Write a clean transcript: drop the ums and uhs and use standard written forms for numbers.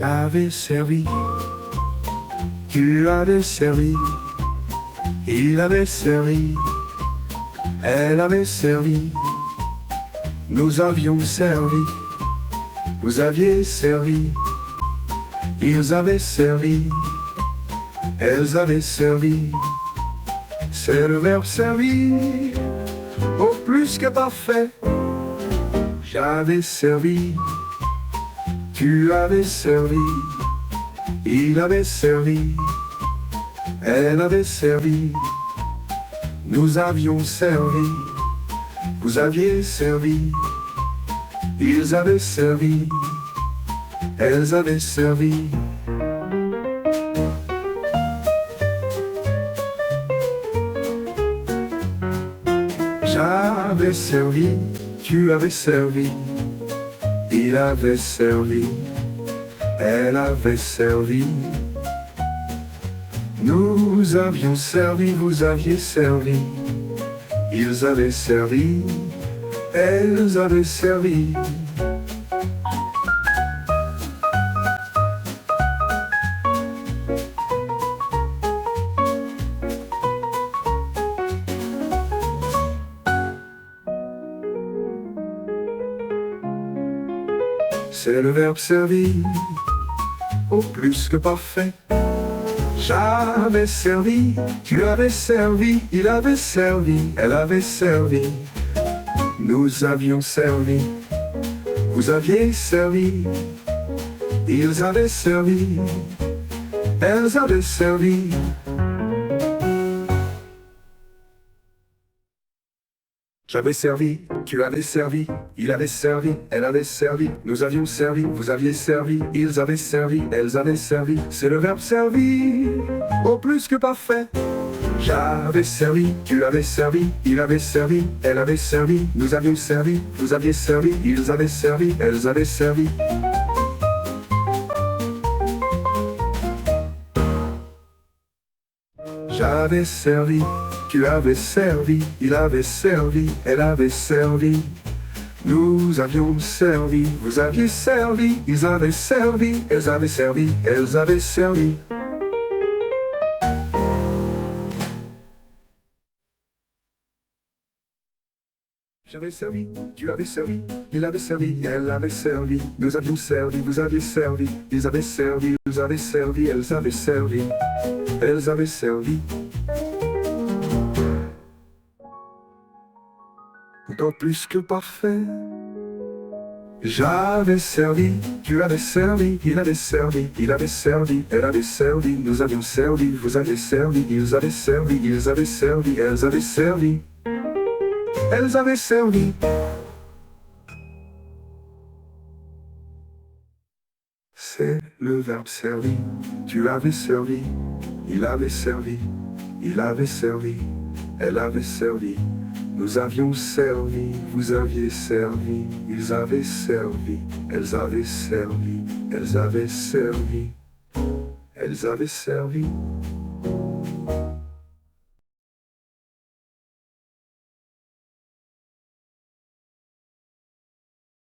J'avais servi, tu avais servi, il avait servi, elle avait servi, nous avions servi, vous aviez servi, ils avaient servi, elles avaient servi. C'est le verbe servir, au plus que parfait. J'avais servi, tu avais servi, il avait servi, elle avait servi, nous avions servi, vous aviez servi, ils avaient servi, elles avaient servi. J'avais servi, tu avais servi, il avait servi, elle avait servi, nous avions servi, vous aviez servi, ils avaient servi, elles avaient servi. C'est le verbe servir, au plus que parfait. J'avais servi, tu avais servi, il avait servi, elle avait servi, nous avions servi, vous aviez servi, ils avaient servi, elles avaient servi. J'avais servi, tu avais servi, il avait servi, elle avait servi, nous avions servi, vous aviez servi, ils avaient servi, elles avaient servi. C'est le verbe servir, au plus que parfait. J'avais servi, tu avais servi, il avait servi, elle avait servi, nous avions servi, vous aviez servi, ils avaient servi, elles avaient servi. J'avais servi, tu avais servi, il avait servi, elle avait servi, nous avions servi, vous aviez servi, ils avaient servi, elles avaient servi, elles avaient servi. J'avais servi, tu avais servi, il avait servi, elle avait servi, nous avions servi, vous aviez servi, ils avaient servi, vous avez servi, elles avaient servi, elles avaient servi. D'autant plus que parfait. J'avais servi, tu avais servi, il avait servi, il avait servi, elle avait servi, nous avions servi, vous aviez servi, ils avaient servi, ils avaient servi, elles avaient servi, elles avaient servi. C'est le verbe servi, tu avais servi, il avait servi, il avait servi, elle avait servi. Nous avions servi, vous aviez servi, ils avaient servi, elles avaient servi, elles avaient servi, elles avaient servi.